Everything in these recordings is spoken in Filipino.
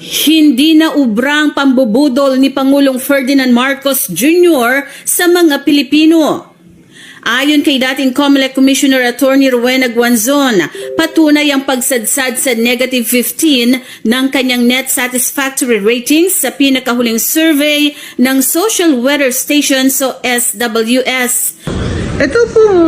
Hindi na ubrang pambubudol ni Pangulong Ferdinand Marcos Jr. sa mga Pilipino. Ayon kay dating COMELEC Commissioner Attorney Rowena Guanzon, patunay ang pagsadsad sa negative 15 ng kanyang net satisfactory ratings sa pinakahuling survey ng Social Weather Station o SWS. Ito pong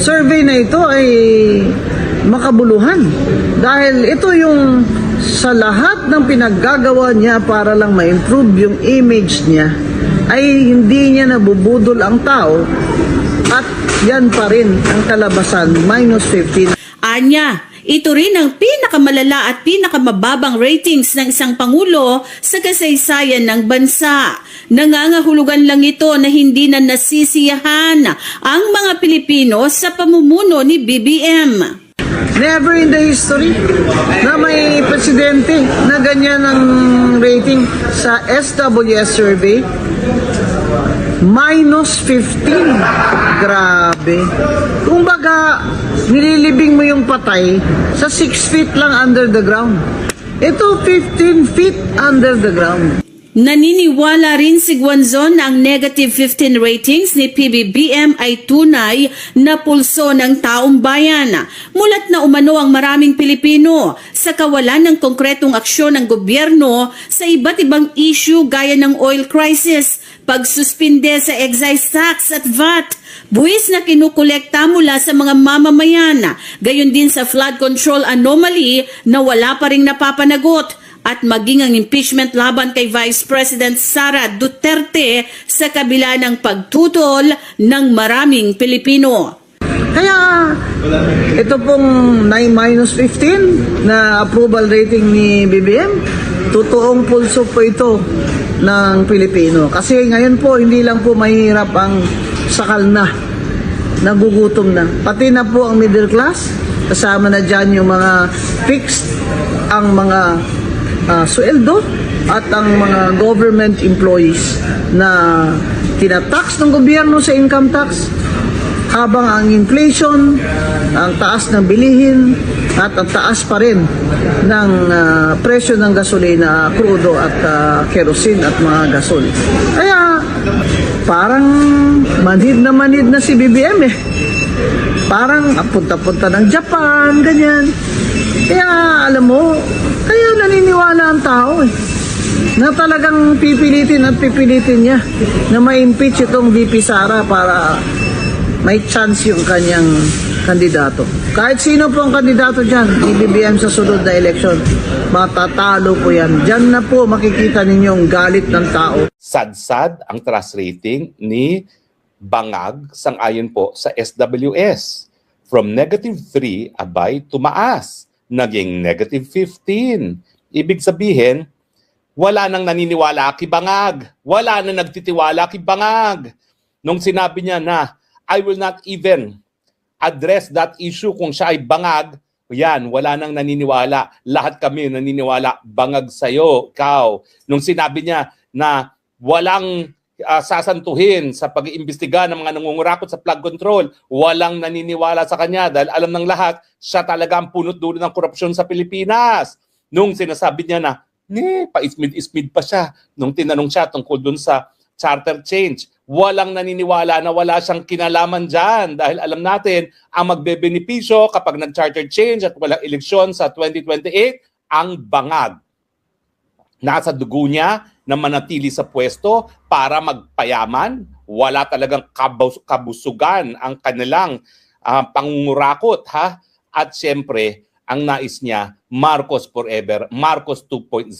survey na ito ay makabuluhan dahil ito yung sa lahat ng pinaggagawa niya para lang ma-improve yung image niya ay hindi niya nabubudol ang tao at yan pa rin ang kalabasan, minus 15. Anya, ito rin ang pinakamalala at pinakamababang ratings ng isang pangulo sa kasaysayan ng bansa. Nangangahulugan lang ito na hindi na nasisiyahan ang mga Pilipino sa pamumuno ni BBM. Never in the history na may presidente na ganyan ang rating sa SWS survey. Minus 15. Grabe. Kumbaga, nililibing mo yung patay sa 6 feet lang under the ground. Ito 15 feet under the ground. Naniniwala rin si Guanzon na ang negative 15 ratings ni PBBM ay tunay na pulso ng taong bayan. Mulat na umano ang maraming Pilipino sa kawalan ng konkretong aksyon ng gobyerno sa iba't ibang issue gaya ng oil crisis, pagsuspinde sa excise tax at VAT, buwis na kinukolekta mula sa mga mamamayan, gayon din sa flood control anomaly na wala pa ring napapanagot, at maging ang impeachment laban kay Vice President Sara Duterte sa kabila ng pagtutol ng maraming Pilipino. Kaya ito pong minus 15 na approval rating ni BBM, totoong pulso po ito ng Pilipino. Kasi ngayon po, hindi lang po mahirap ang sakal na, nagugutom na. Pati na po ang middle class, kasama na dyan yung mga fixed, ang mga sweldo at ang mga government employees na tinatax ng gobyerno sa income tax, habang ang inflation, ang taas ng bilihin at ang taas pa rin ng presyo ng gasolina, crudo at kerosene at mga gasol. Kaya parang manhid na si BBM eh. Parang punta-punta ng Japan, ganyan. Kaya alam mo, kaya naniniwala ang tao eh, na talagang pipilitin niya na ma-impeach itong VP Sara para may chance yung kanyang kandidato. Kahit sino po ang kandidato dyan, BBM sa sunod na eleksyon, matatalo po yan. Diyan na po makikita ninyo ang galit ng tao. Sad-sad ang trust rating ni Bangag sang-ayon po sa SWS. From negative 3, abay, tumaas. Naging negative 15. Ibig sabihin, wala nang naniniwala kay Bangag. Wala nang nagtitiwala kay Bangag. Nung sinabi niya na, I will not even address that issue kung siya ay bangag, yan, wala nang naniniwala. Lahat kami naniniwala, bangag sa'yo, ikaw. Nung sinabi niya na walang sasantuhin sa pag-iimbestiga ng mga nangungurakot sa flood control, walang naniniwala sa kanya dahil alam ng lahat, siya talaga ang punot dulo ng korupsyon sa Pilipinas. Nung sinasabi niya na, pa-ismid-ismid pa siya. Nung tinanong siya tungkol dun sa charter change, walang naniniwala na wala siyang kinalaman dyan dahil alam natin ang magbebenepisyo kapag nag-charter change at walang eleksyon sa 2028, ang bangag. Nasa dugo niya na manatili sa pwesto para magpayaman. Wala talagang kabusugan ang kanilang pangungurakot. Ha? At siyempre, ang nais niya, Marcos forever, Marcos 2.0.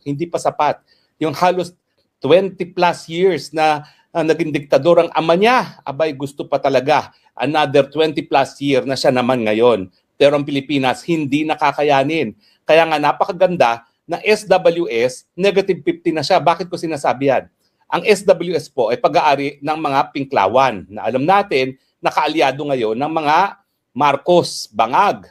Hindi pa sapat. Yung halos 20 plus years na naging diktador ang ama niya, abay gusto pa talaga another 20 plus year na siya naman ngayon. Pero ang Pilipinas hindi nakakayanin. Kaya nga napakaganda na SWS, negative 50 na siya. Bakit ko sinasabi yan? Ang SWS po ay pag-aari ng mga Pinklawan na alam natin nakaalyado ngayon ng mga Marcos, Bangag.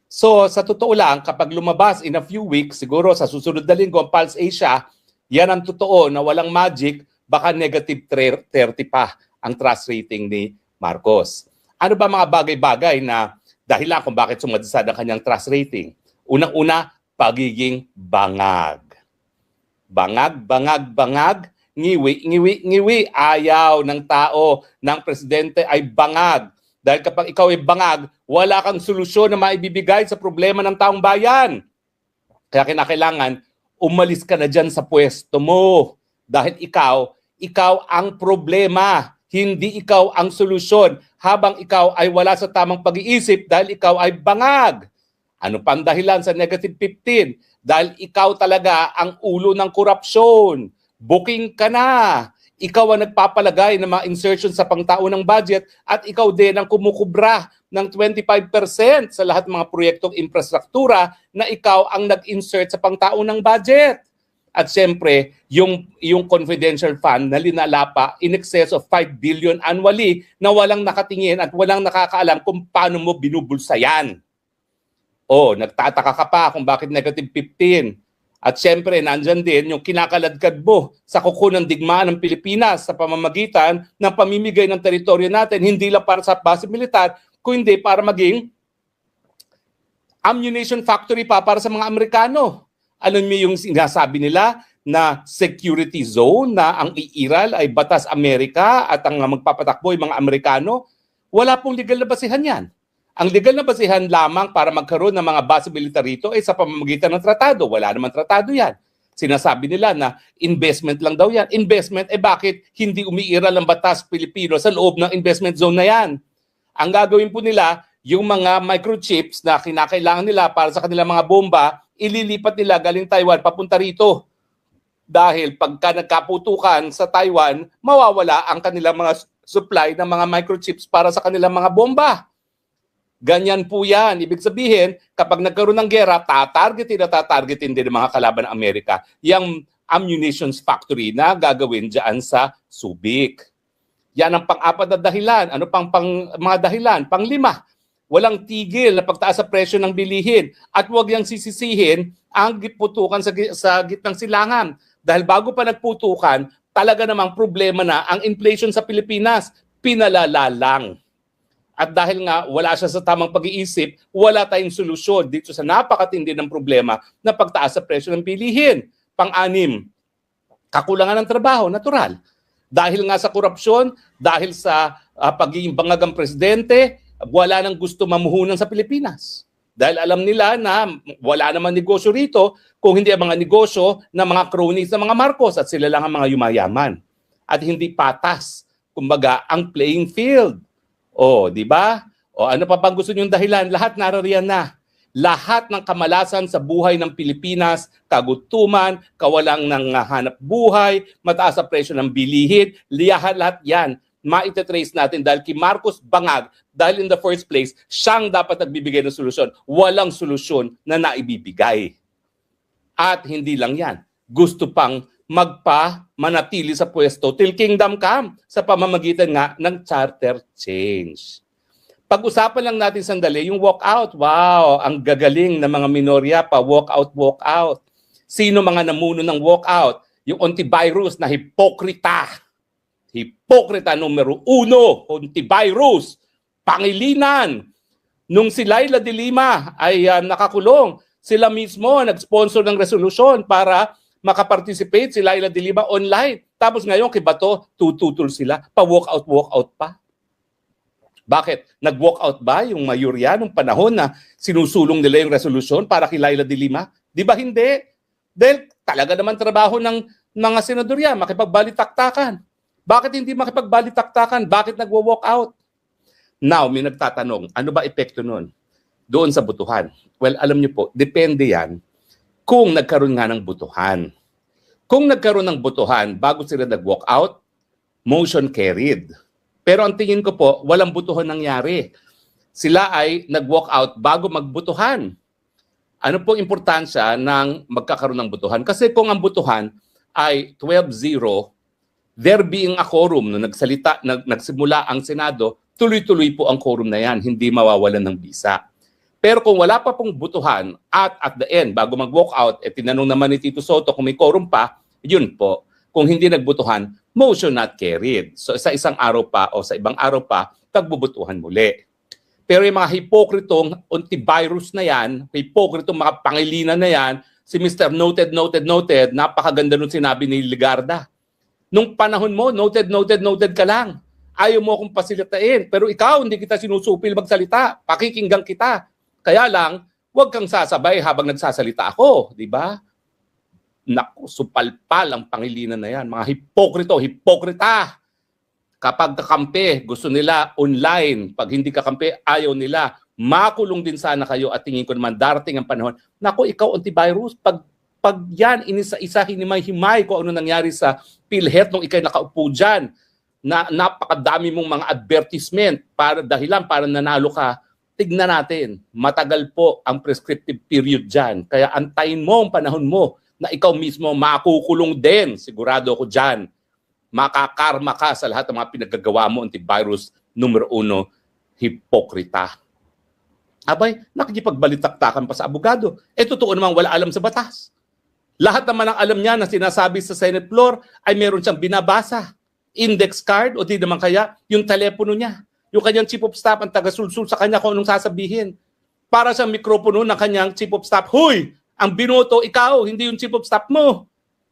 So sa totoo lang, kapag lumabas in a few weeks, siguro sa susunod na linggo, Pulse Asia, yan ang totoo na walang magic, baka negative 30 pa ang trust rating ni Marcos. Ano ba mga bagay-bagay na dahilan kung bakit sumadsad ang kanyang trust rating? Unang-una, pagiging bangag. Bangag, bangag, bangag, ngiwi, ngiwi, ngiwi. Ayaw ng tao, ng presidente ay bangag. Dahil kapag ikaw ay bangag, wala kang solusyon na maibibigay sa problema ng taong bayan. Kaya kinakailangan, umalis ka na dyan sa pwesto mo. Dahil ikaw ang problema. Hindi ikaw ang solusyon habang ikaw ay wala sa tamang pag-iisip dahil ikaw ay bangag. Ano pang dahilan sa negative 15? Dahil ikaw talaga ang ulo ng korupsyon. Booking ka na. Ikaw ang nagpapalagay ng mga insertion sa pangtaunang budget at ikaw din ang kumukubra ng 25% sa lahat ng mga proyektong infrastruktura na ikaw ang nag-insert sa pangtaunang budget. At siyempre, yung confidential fund na linalapa in excess of 5 billion annually na walang nakatingin at walang nakakaalam kung paano mo binubulsa yan. O, nagtataka ka pa kung bakit negative 15. At siyempre, nandyan din yung kinakaladkad mo sa kuko ng digmaan ng Pilipinas sa pamamagitan ng pamimigay ng teritoryo natin, hindi lang para sa base militar, kundi para maging ammunition factory pa para sa mga Amerikano. Alam niyo yung sinasabi nila na security zone na ang iiral ay Batas Amerika at ang magpapatakbo ay mga Amerikano? Wala pong legal na basihan yan. Ang legal na basihan lamang para magkaroon ng mga base militar rito ay sa pamamagitan ng tratado. Wala naman tratado yan. Sinasabi nila na investment lang daw yan. Investment, bakit hindi umiiral ang Batas Pilipino sa loob ng investment zone na yan? Ang gagawin po nila, yung mga microchips na kinakailangan nila para sa kanilang mga bomba, ililipat nila galing Taiwan papunta rito. Dahil pagka nagkaputukan sa Taiwan, mawawala ang kanilang mga supply ng mga microchips para sa kanilang mga bomba. Ganyan po yan. Ibig sabihin, kapag nagkaroon ng gera, tatargetin din ng mga kalaban ng Amerika yung ammunitions factory na gagawin dyan sa Subic. Yan ang pang-apat na dahilan. Ano pang mga dahilan? Pang-lima, walang tigil na pagtaas sa presyo ng bilihin at huwag yang sisisihin ang putukan sa gitnang silangan. Dahil bago pa nagputukan, talaga namang problema na ang inflation sa Pilipinas, pinalala lang. At dahil nga wala siya sa tamang pag-iisip, wala tayong solusyon dito sa napakatindi ng problema na pagtaas sa presyo ng bilihin. Pang-anim, kakulangan ng trabaho, natural. Dahil nga sa korupsyon, dahil sa pagiging bangagang presidente, wala nang gusto mamuhunan sa Pilipinas. Dahil alam nila na wala naman negosyo rito kung hindi ang mga negosyo ng mga cronies ng mga Marcos at sila lang ang mga yumayaman. At hindi patas, kumbaga, ang playing field. O, di ba? O ano pa bang gusto niyong dahilan? Lahat narariyan na. Lahat ng kamalasan sa buhay ng Pilipinas, kagutuman, kawalang ng hanap buhay, mataas sa presyo ng bilihin, lahat yan, maitatrace natin dahil kay Marcos bangag, dahil in the first place, siyang dapat nagbibigay ng solusyon. Walang solusyon na naibibigay. At hindi lang yan. Gusto pang manatili sa pwesto till kingdom come sa pamamagitan nga ng charter change. Pag-usapan lang natin sandali yung walkout. Wow, ang gagaling ng mga minorya pa, walkout. Sino mga namuno ng walkout? Yung Ontivirus na hipokrita. Hipokrita numero 1, Ontivirus. Pangilinan. Nung si Laila de Lima ay nakakulong, sila mismo nag-sponsor ng resolusyon para makaparticipate si Laila de Lima online. Tapos ngayon kay Bato, tututol sila, pa-walkout pa. Bakit? Nag-walkout ba yung mayorya nung panahon na sinusulong nila yung resolusyon para kay Laila de Lima? Di ba hindi? Dahil talaga naman trabaho ng mga senador yan, makipagbalitaktakan. Bakit hindi makipagbalitaktakan? Bakit nagwo-walkout? Now, may nagtatanong, ano ba epekto nun? Doon sa butuhan. Well, alam niyo po, depende yan kung nagkaroon nga ng butuhan. Kung nagkaroon ng butuhan bago sila nag-walk out, motion carried. Pero ang tingin ko po, walang butuhan nangyari. Sila ay nag-walk out bago magbutuhan. Ano pong importansya ng magkakaroon ng butuhan? Kasi kung ang butuhan ay 12-0, there being a quorum, no, nagsimula ang Senado, tuloy-tuloy po ang quorum na yan, hindi mawawalan ng bisa. Pero kung wala pa pong butuhan at the end, bago mag-walk out, tinanong naman ni Tito Soto kung may quorum pa, yun po. Kung hindi nagbutuhan, motion not carried. So sa isang araw pa o sa ibang araw pa, pagbubutuhan muli. Pero yung mga hipokritong antivirus na yan, hipokritong mga pangilinan na yan, si Mr. Noted, napakaganda nung sinabi ni Ligarda. Nung panahon mo, noted ka lang. Ayaw mo akong pasilitain. Pero ikaw, hindi kita sinusupil magsalita. Pakikinggan kita. Kaya lang, huwag kang sasabay habang nagsasalita ako. Di ba? Naku, supalpal ang pangilinan na yan. Mga hipokrita. Kapag kakampi, gusto nila online. Pag hindi kakampi, ayaw nila. Makulong din sana kayo at tingin ko naman darating ang panahon. Naku, ikaw antivirus, pag yan, inisa-isa, hinimay-himay kung ano nangyari sa PhilHealth nung ikay nakaupo dyan, na napakadami mong mga advertisement dahilan para nanalo ka, tignan natin. Matagal po ang prescriptive period dyan. Kaya antayin mo ang panahon mo na ikaw mismo makukulong din. Sigurado ako dyan. Makakarma ka sa lahat ng mga pinagagawa mo, antivirus, numero 1, hipokrita. Abay, nakikipagbalitaktakan pa sa abogado. Totoo namang wala alam sa batas. Lahat naman ang alam niya na sinasabi sa Senate floor ay meron siyang binabasa. Index card o di naman kaya yung telepono niya. Yung kanyang chief of staff ang taga-sulsul sa kanya kung anong sasabihin. Para sa mikropono ng kanyang chief of staff, "Hoy, ang binoto ikaw, hindi yung chief of staff mo.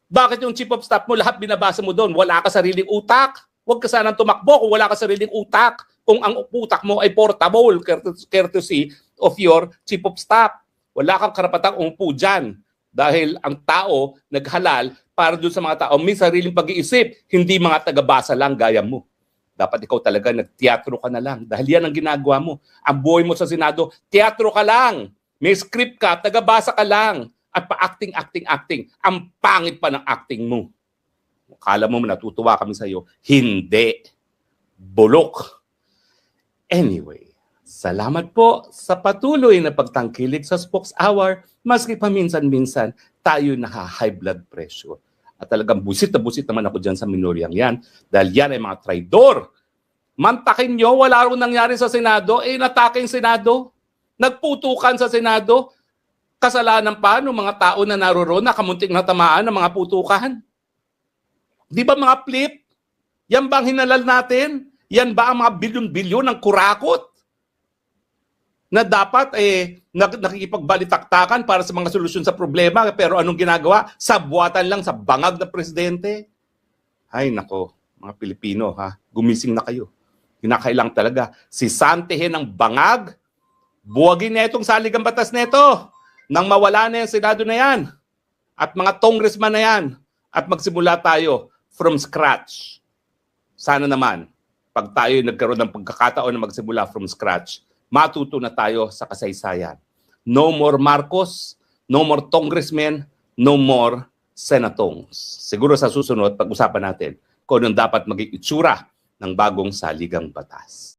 Bakit yung chief of staff mo lahat binabasa mo doon? Wala ka sariling utak. Huwag ka sanang tumakbo kung wala ka sariling utak. Kung ang utak mo ay portable, courtesy of your chief of staff. Wala kang karapatang umupo dyan. Dahil ang tao naghalal para doon sa mga tao may sariling pag-iisip, hindi mga taga-basa lang gaya mo. Dapat ikaw talaga nagteatro ka na lang dahil yan ang ginagawa mo. Ang buhay mo sa Senado, teatro ka lang. May script ka, taga-basa ka lang. At pa-acting. Ang pangit pa ng acting mo. Akala mo natutuwa kami sa iyo. Hindi. Bulok. Anyway, salamat po sa patuloy na pagtangkilik sa Spokes Hour, maski paminsan-minsan tayo high blood pressure. At talagang busit naman ako dyan sa minoryang yan dahil yan ay mga traidor. Mantakin nyo, wala rin nangyari sa Senado, natake yung Senado, nagputukan sa Senado, kasalanan pa ng mga tao na naroon na kamunting natamaan ng mga putukan. Di ba mga flip? Yan ba ang hinalal natin? Yan ba ang mga bilyon-bilyon ng kurakot? Na dapat nakikipagbalitaktakan para sa mga solusyon sa problema, pero anong ginagawa? Sabwatan lang sa bangag na presidente. Ay nako, mga Pilipino, gumising na kayo. Kinakailang talaga sisantihin ng bangag, buwagin na itong saligang batas nito nang mawala na yung Senado na yan at mga congressman na yan at magsimula tayo from scratch. Sana naman, pag tayo nagkaroon ng pagkakataon na magsimula from scratch, matuto na tayo sa kasaysayan. No more Marcos, no more congressmen, no more senatongs. Siguro sa susunod, pag-usapan natin kung anong dapat maging itsura ng bagong saligang batas.